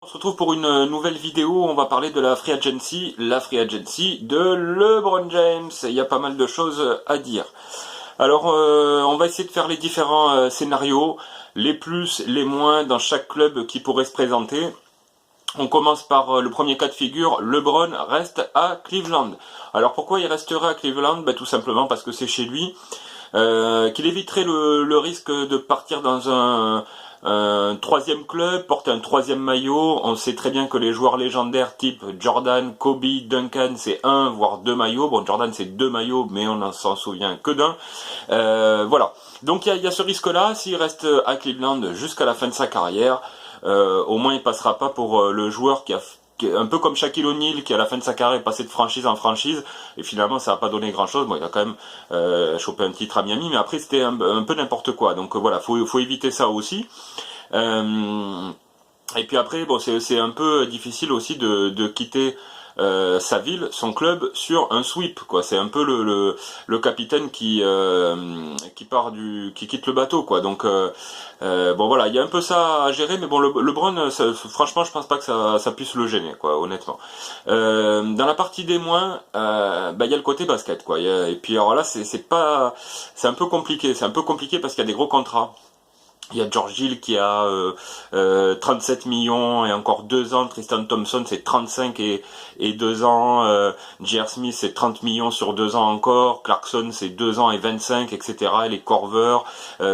On se retrouve pour une nouvelle vidéo, on va parler de la Free Agency de LeBron James. Il y a pas mal de choses à dire. Alors, on va essayer de faire les différents scénarios, les plus, les moins dans chaque club qui pourrait se présenter. On commence par le premier cas de figure, LeBron reste à Cleveland. Alors pourquoi il resterait à Cleveland? Tout simplement parce que c'est chez lui, qu'il éviterait le risque de partir dans un troisième club, porter un troisième maillot. On sait très bien que les joueurs légendaires type Jordan, Kobe, Duncan, c'est un voire deux maillots. Bon, Jordan c'est deux maillots, mais on n'en s'en souvient que d'un. Voilà. Donc il y a ce risque-là. S'il reste à Cleveland jusqu'à la fin de sa carrière, au moins il passera pas pour le joueur qui est un peu comme Shaquille O'Neal qui à la fin de sa carrière est passé de franchise en franchise et finalement ça n'a pas donné grand chose. Bon, il a quand même chopé un titre à Miami, mais après c'était un peu n'importe quoi. Donc voilà, faut éviter ça aussi. Et puis après, bon, c'est un peu difficile aussi de quitter sa ville, son club, sur un sweep, quoi. C'est un peu le capitaine qui quitte le bateau, quoi. Donc bon voilà, il y a un peu ça à gérer, mais bon, LeBron, franchement, je pense pas que ça puisse le gêner, quoi, honnêtement. Dans la partie des moins, il y a le côté basket, quoi. Et puis alors là, c'est un peu compliqué. C'est un peu compliqué parce qu'il y a des gros contrats. Il y a George Hill qui a 37 millions et encore 2 ans. Tristan Thompson c'est 35 et 2 ans. J.R. Smith c'est 30 millions sur 2 ans encore. Clarkson c'est 2 ans et 25, etc. Et les Korver,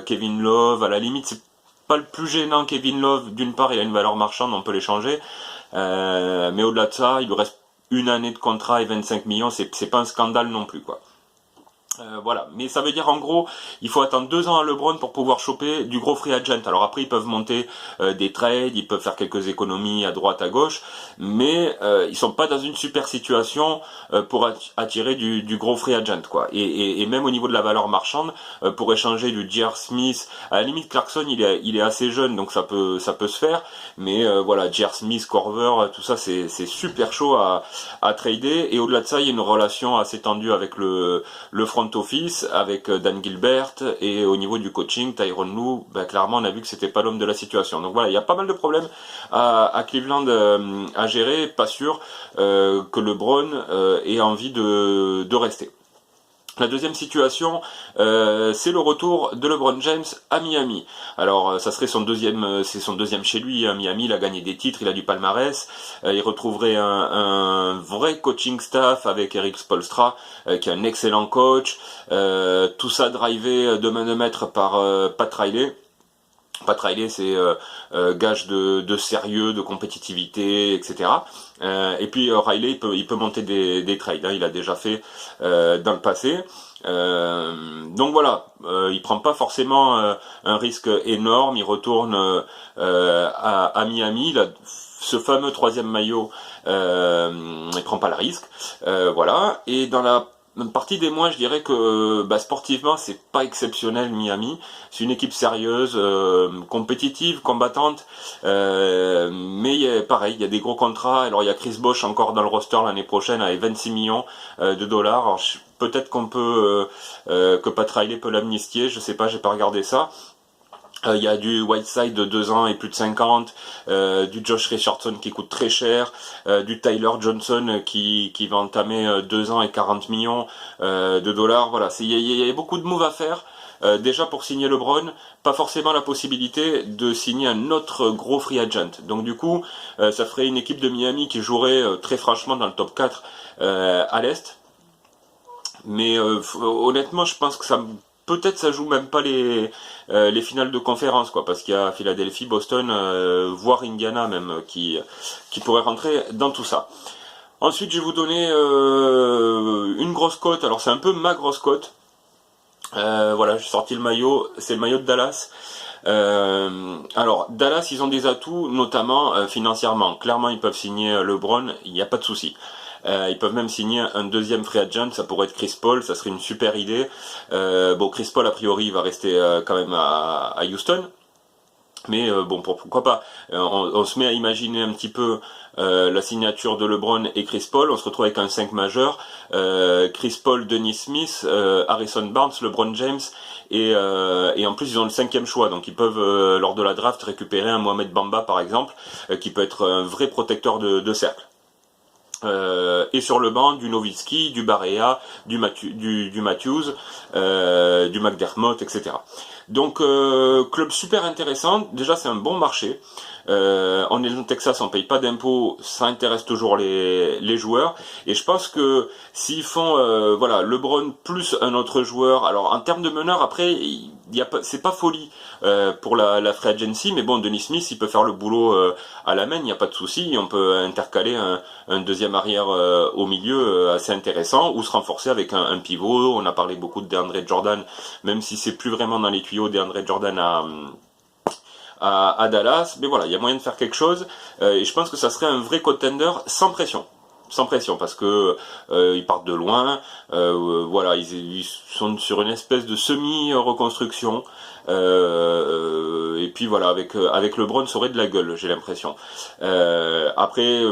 Kevin Love, à la limite c'est pas le plus gênant. Kevin Love, d'une part il a une valeur marchande, on peut l'échanger. Mais au-delà de ça, il lui reste une année de contrat et 25 millions. C'est pas un scandale non plus, quoi. Voilà, mais ça veut dire en gros, il faut attendre 2 ans à LeBron pour pouvoir choper du gros free agent. Alors après, ils peuvent monter des trades, ils peuvent faire quelques économies à droite, à gauche, mais ils sont pas dans une super situation pour attirer du gros free agent, quoi. Et même au niveau de la valeur marchande, pour échanger du J.R. Smith, à la limite Clarkson, il est assez jeune, donc ça peut se faire, mais voilà, J.R. Smith, Korver, tout ça, c'est super chaud à trader. Et au-delà de ça, il y a une relation assez tendue avec le front office, avec Dan Gilbert, et au niveau du coaching, Tyronn Lue, clairement on a vu que c'était pas l'homme de la situation. Donc voilà, il y a pas mal de problèmes à Cleveland à gérer, pas sûr que LeBron ait envie de rester. La deuxième situation, c'est le retour de LeBron James à Miami. Alors, ça serait c'est son deuxième chez lui. À Miami, il a gagné des titres, il a du palmarès. Il retrouverait un vrai coaching staff avec Eric Spoelstra, qui est un excellent coach. Tout ça drivé de main de maître par Pat Riley. Pat Riley, c'est gage de sérieux, de compétitivité, etc. Et puis Riley, il peut monter des trades. Hein, il a déjà fait dans le passé. Donc voilà, il prend pas forcément un risque énorme. Il retourne à Miami. Il a ce fameux troisième maillot. Il prend pas le risque. Voilà. Et dans la partie des moins, je dirais que sportivement, c'est pas exceptionnel Miami. C'est une équipe sérieuse, compétitive, combattante, mais pareil, il y a des gros contrats. Alors il y a Chris Bosh encore dans le roster l'année prochaine avec 26 millions de dollars. Alors peut-être qu'on peut que Pat Riley peut l'amnistier, je sais pas, j'ai pas regardé ça. Il y a du Whiteside de 2 ans et plus de 50, du Josh Richardson qui coûte très cher, du Tyler Johnson qui va entamer 2 ans et 40 millions de dollars. Voilà, il y a beaucoup de moves à faire. Déjà pour signer LeBron, pas forcément la possibilité de signer un autre gros free agent. Donc du coup, ça ferait une équipe de Miami qui jouerait très franchement dans le top 4 à l'Est. Mais honnêtement, je pense que peut-être ça joue même pas les finales de conférence, quoi, parce qu'il y a Philadelphie, Boston, voire Indiana même qui pourrait rentrer dans tout ça. Ensuite, je vais vous donner une grosse cote. Alors c'est un peu ma grosse cote. Voilà, j'ai sorti le maillot. C'est le maillot de Dallas. Alors Dallas, ils ont des atouts, notamment financièrement. Clairement, ils peuvent signer LeBron. Il n'y a pas de souci. Ils peuvent même signer un deuxième free agent, ça pourrait être Chris Paul, ça serait une super idée. Bon, Chris Paul, a priori, il va rester quand même à Houston. Mais bon, pourquoi pas. On se met à imaginer un petit peu la signature de LeBron et Chris Paul. On se retrouve avec un 5 majeur. Chris Paul, Dennis Smith, Harrison Barnes, LeBron James. Et en plus, ils ont le 5e choix. Donc, ils peuvent, lors de la draft, récupérer un Mohamed Bamba, par exemple, qui peut être un vrai protecteur de cercle. Et sur le banc, du Nowitzki, du Barea, du Matthews, du McDermott, etc. Donc club super intéressant. Déjà c'est un bon marché. On est dans le Texas, on paye pas d'impôts, ça intéresse toujours les joueurs. Et je pense que s'ils font voilà LeBron plus un autre joueur, alors en termes de meneur après, c'est pas folie pour la free agency, mais bon, Dennis Smith il peut faire le boulot à la main, il n'y a pas de souci. On peut intercaler un deuxième arrière au milieu assez intéressant, ou se renforcer avec un pivot. On a parlé beaucoup de DeAndre Jordan, même si c'est plus vraiment dans les tuyaux DeAndre Jordan à Dallas, mais voilà, il y a moyen de faire quelque chose, et je pense que ça serait un vrai contender sans pression. Sans pression, parce que ils partent de loin, voilà, ils sont sur une espèce de semi-reconstruction, et puis voilà, avec LeBron, ça aurait de la gueule, j'ai l'impression. Après,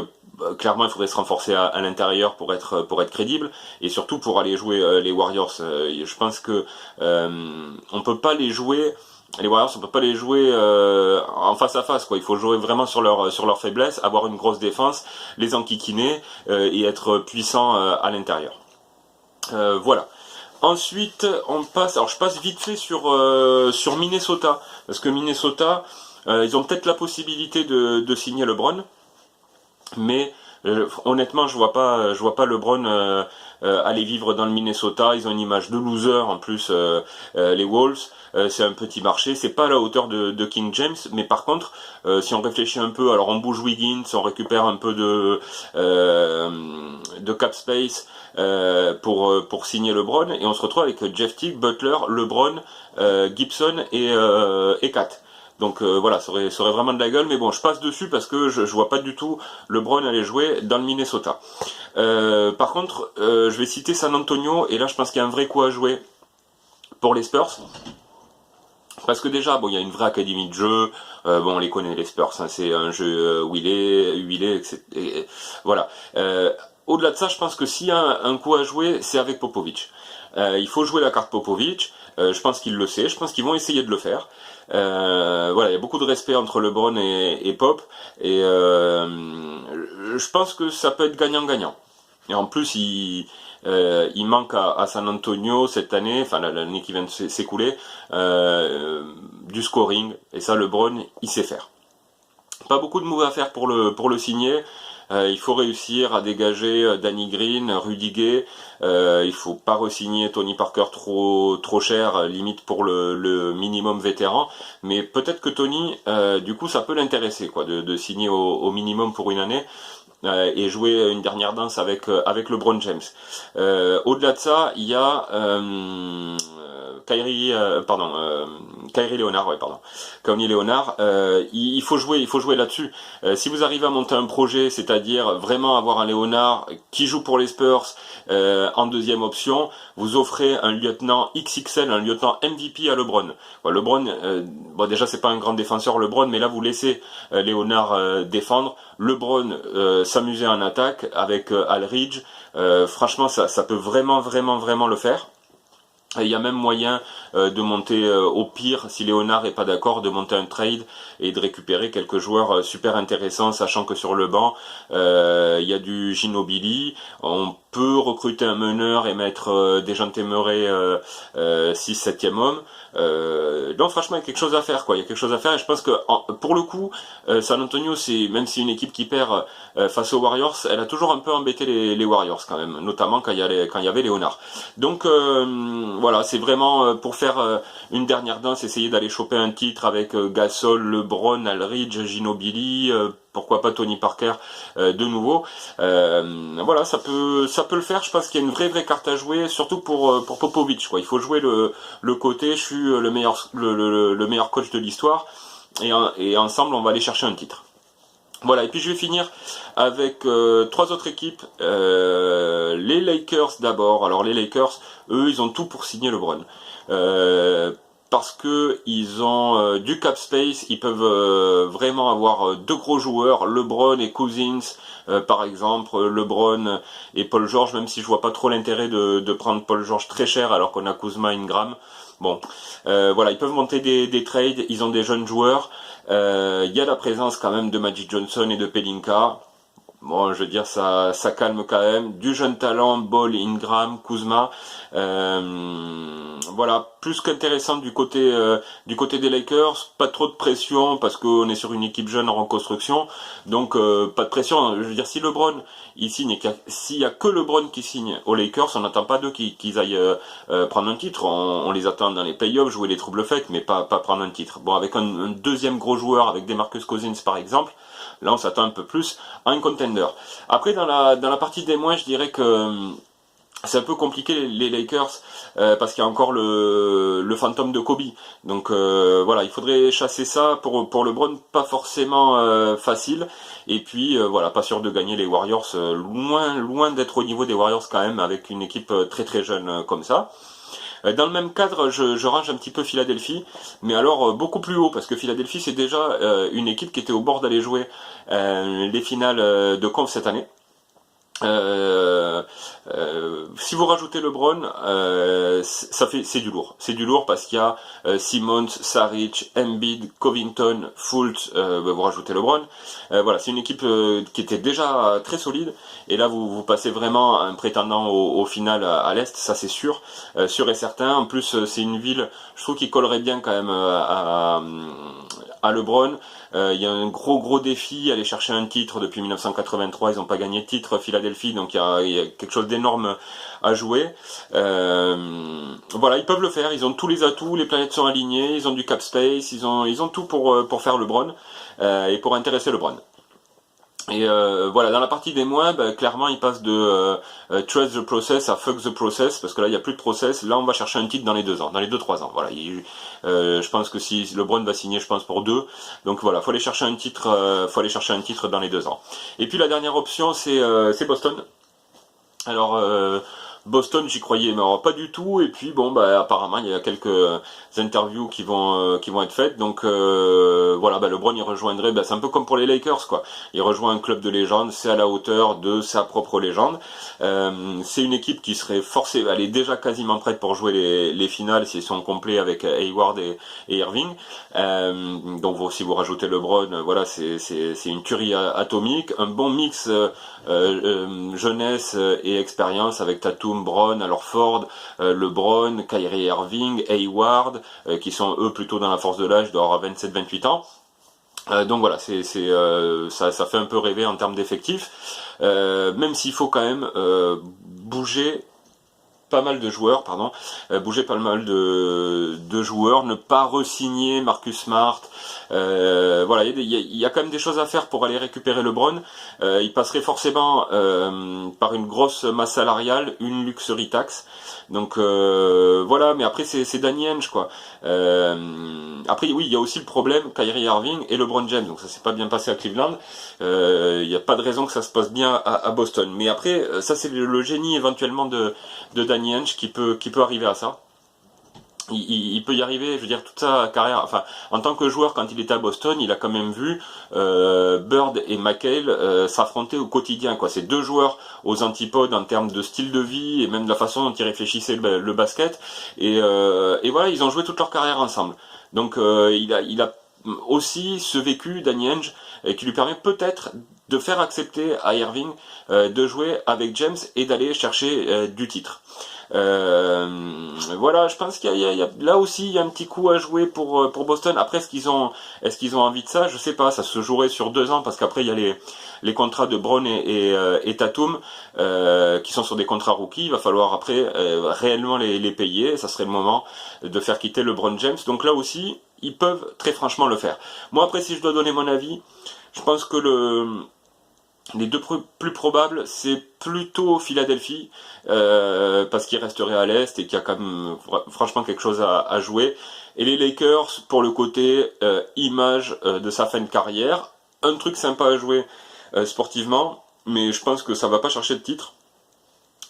clairement, il faudrait se renforcer à l'intérieur pour être crédible, et surtout pour aller jouer les Warriors. Je pense que on peut pas les jouer. Les Warriors, on peut pas les jouer en face à face, quoi. Il faut jouer vraiment sur leur faiblesse, avoir une grosse défense, les enquiquiner et être puissant à l'intérieur. Voilà. Ensuite, alors je passe vite fait sur Minnesota, parce que Minnesota, ils ont peut-être la possibilité de signer LeBron, mais honnêtement, je vois pas LeBron aller vivre dans le Minnesota. Ils ont une image de loser en plus, les Wolves. C'est un petit marché, c'est pas à la hauteur de King James, mais par contre, si on réfléchit un peu, alors on bouge Wiggins, on récupère un peu de cap space pour signer LeBron, et on se retrouve avec Jeff Teague, Butler, LeBron, Gibson et Kat. Donc voilà, ça aurait vraiment de la gueule, mais bon, je passe dessus parce que je vois pas du tout LeBron aller jouer dans le Minnesota. Par contre, je vais citer San Antonio, et là je pense qu'il y a un vrai coup à jouer pour les Spurs. Parce que déjà, bon, il y a une vraie académie de jeu. Bon, on les connaît, les Spurs. Hein, c'est un jeu huilé, etc. Et, voilà. Au-delà de ça, je pense que s'il y a un coup à jouer, c'est avec Popovic. Il faut jouer la carte Popovic. Je pense qu'il le sait. Je pense qu'ils vont essayer de le faire. Voilà, il y a beaucoup de respect entre LeBron et Pop. Et je pense que ça peut être gagnant-gagnant. Et en plus, il manque à San Antonio cette année, enfin l'année qui vient de s'écouler, du scoring. Et ça, LeBron, il sait faire. Pas beaucoup de moves à faire pour le signer. Il faut réussir à dégager Danny Green, Rudy Gay. Il faut pas re-signer Tony Parker trop cher, limite pour le minimum vétéran. Mais peut-être que Tony, du coup, ça peut l'intéresser, quoi, de signer au minimum pour une année. Et jouer une dernière danse avec LeBron James. Au-delà de ça, il y a Kyrie Leonard, ouais, pardon. Kawhi Leonard, il faut jouer là-dessus. Si vous arrivez à monter un projet, c'est-à-dire vraiment avoir un Leonard qui joue pour les Spurs en deuxième option, vous offrez un lieutenant XXL, un lieutenant MVP à LeBron. Bon, LeBron, bon déjà c'est pas un grand défenseur LeBron, mais là vous laissez Leonard défendre. LeBron s'amuser en attaque avec Aldridge. Franchement, ça peut vraiment le faire. Il y a même moyen de monter, au pire, si Léonard est pas d'accord, de monter un trade et de récupérer quelques joueurs super intéressants, sachant que sur le banc, il y a du Ginobili. On peut recruter un meneur et mettre Dejounte Murray 6-7e homme. Donc franchement, il y a quelque chose à faire, quoi. Il y a quelque chose à faire, et je pense que pour le coup, San Antonio, c'est même si une équipe qui perd face aux Warriors, elle a toujours un peu embêté les Warriors quand même, notamment quand il y avait Léonard. Donc voilà, c'est vraiment pour faire une dernière danse, essayer d'aller choper un titre avec Gasol, LeBron, Aldridge, Ginobili, pourquoi pas Tony Parker de nouveau. Voilà, ça peut le faire. Je pense qu'il y a une vraie carte à jouer, surtout pour Popovic, quoi. Il faut jouer le côté je suis le meilleur coach de l'histoire, et ensemble on va aller chercher un titre. Voilà, et puis je vais finir avec trois autres équipes. Les Lakers d'abord. Alors les Lakers, eux, ils ont tout pour signer LeBron. parce que ils ont du cap space, ils peuvent vraiment avoir deux gros joueurs, LeBron et Cousins, par exemple, LeBron et Paul George, même si je vois pas trop l'intérêt de prendre Paul George très cher alors qu'on a Kuzma et Ingram. Bon, voilà, ils peuvent monter des trades, ils ont des jeunes joueurs, il y a la présence quand même de Magic Johnson et de Pelinka. Bon, je veux dire, ça calme quand même. Du jeune talent, Ball, Ingram, Kuzma. Voilà, plus qu'intéressant du côté des Lakers. Pas trop de pression parce qu'on est sur une équipe jeune en reconstruction. Donc, pas de pression. Je veux dire, si LeBron, il signe, et s'il y a que LeBron qui signe aux Lakers, on n'attend pas d'eux qu'ils aillent prendre un titre. On les attend dans les playoffs, jouer les troubles fêtes, mais pas prendre un titre. Bon, avec un deuxième gros joueur, avec DeMarcus Cousins par exemple, là on s'attend un peu plus à un contender. Après dans la partie des moins, je dirais que c'est un peu compliqué les Lakers parce qu'il y a encore le fantôme de Kobe. Donc voilà, il faudrait chasser ça pour LeBron, pas forcément facile. Et puis voilà, pas sûr de gagner les Warriors, loin d'être au niveau des Warriors quand même, avec une équipe très très jeune comme ça. Dans le même cadre, je range un petit peu Philadelphie, mais alors beaucoup plus haut, parce que Philadelphie c'est déjà une équipe qui était au bord d'aller jouer les finales de conf cette année. Si vous rajoutez LeBron, c'est du lourd. C'est du lourd parce qu'il y a Simmons, Saric, Embiid, Covington, Fultz. Vous rajoutez LeBron. Voilà, c'est une équipe qui était déjà très solide. Et là, vous passez vraiment un prétendant au final à l'est, ça c'est sûr, sûr et certain. En plus, c'est une ville, je trouve qu'il collerait bien quand même à LeBron. Il y a un gros défi, aller chercher un titre depuis 1983, ils n'ont pas gagné de titre Philadelphie, donc il y a quelque chose d'énorme à jouer. Voilà, ils peuvent le faire, ils ont tous les atouts, les planètes sont alignées, ils ont du cap space, ils ont tout pour faire LeBron et pour intéresser LeBron. Et voilà, dans la partie des moins, clairement il passe de trust the process à fuck the process, parce que là il n'y a plus de process, là on va chercher un titre dans les 2 ans, dans les 2-3 ans. Voilà, je pense que si LeBron va signer, je pense pour 2, donc voilà, faut aller chercher un titre dans les 2 ans. Et puis la dernière option c'est Boston. Alors Boston, j'y croyais, mais alors pas du tout. Et puis bon, apparemment il y a quelques interviews qui vont être faites. Donc voilà, LeBron il rejoindrait, c'est un peu comme pour les Lakers quoi. Il rejoint un club de légende, c'est à la hauteur de sa propre légende. C'est une équipe qui serait forcée, elle est déjà quasiment prête pour jouer les finales s'ils sont complets avec Hayward et Irving. Donc si vous rajoutez LeBron, voilà, c'est une tuerie atomique, un bon mix jeunesse et expérience avec Tatum, Brown, alors Ford, LeBron, Kyrie Irving, Hayward, qui sont eux plutôt dans la force de l'âge, d'avoir 27-28 ans. Donc voilà, ça fait un peu rêver en termes d'effectifs, même s'il faut quand même bouger pas mal de joueurs, bouger pas mal de joueurs, ne pas re-signer Marcus Smart. Voilà, il y a quand même des choses à faire pour aller récupérer LeBron. Il passerait forcément par une grosse masse salariale, une luxury tax. Donc voilà, mais après c'est Danny Ainge quoi. Après oui, il y a aussi le problème Kyrie Irving et LeBron James, donc ça s'est pas bien passé à Cleveland. Il n'y a pas de raison que ça se passe bien à Boston. Mais après, ça c'est le génie éventuellement de Danny Ainge qui peut arriver à ça. Il peut y arriver, je veux dire, toute sa carrière, enfin, en tant que joueur, quand il était à Boston, il a quand même vu Bird et McHale s'affronter au quotidien, quoi. C'est deux joueurs aux antipodes en termes de style de vie et même de la façon dont ils réfléchissaient le basket. Et voilà, ils ont joué toute leur carrière ensemble. Donc il a aussi ce vécu, Danny Ainge, qui lui permet peut-être de faire accepter à Irving de jouer avec James et d'aller chercher du titre. Voilà, je pense qu'il y a là aussi il y a un petit coup à jouer pour Boston. Après, est-ce qu'ils ont envie de ça? Je sais pas. Ça se jouerait sur 2 ans parce qu'après il y a les contrats de Brown et Tatum qui sont sur des contrats rookies. Il va falloir après réellement les payer. Ça serait le moment de faire quitter LeBron James. Donc là aussi, ils peuvent très franchement le faire. Moi après, si je dois donner mon avis, je pense que les deux plus probables, c'est plutôt Philadelphie, parce qu'il resterait à l'Est et qu'il y a quand même franchement quelque chose à jouer. Et les Lakers, pour le côté image de sa fin de carrière, un truc sympa à jouer sportivement, mais je pense que ça va pas chercher de titre.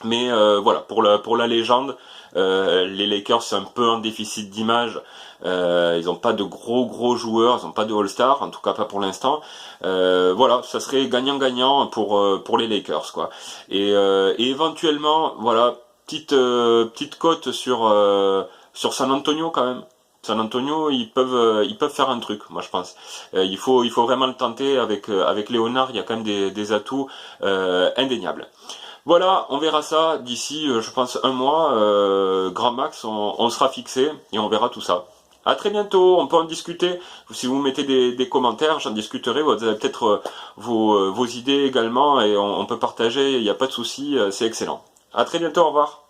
Mais voilà, pour la légende, les Lakers c'est un peu en déficit d'image. Ils n'ont pas de gros joueurs, ils n'ont pas de All-Star, en tout cas pas pour l'instant. Voilà, ça serait gagnant-gagnant pour les Lakers, quoi. Et éventuellement, voilà, petite cote sur San Antonio quand même. San Antonio, ils peuvent faire un truc, moi je pense. Il faut vraiment le tenter avec Léonard. Il y a quand même des atouts indéniables. Voilà, on verra ça d'ici, je pense, un mois, grand max, on sera fixé et on verra tout ça. À très bientôt, on peut en discuter. Si vous mettez des commentaires, j'en discuterai. Vous avez peut-être vos idées également et on peut partager, il n'y a pas de souci, c'est excellent. À très bientôt, au revoir.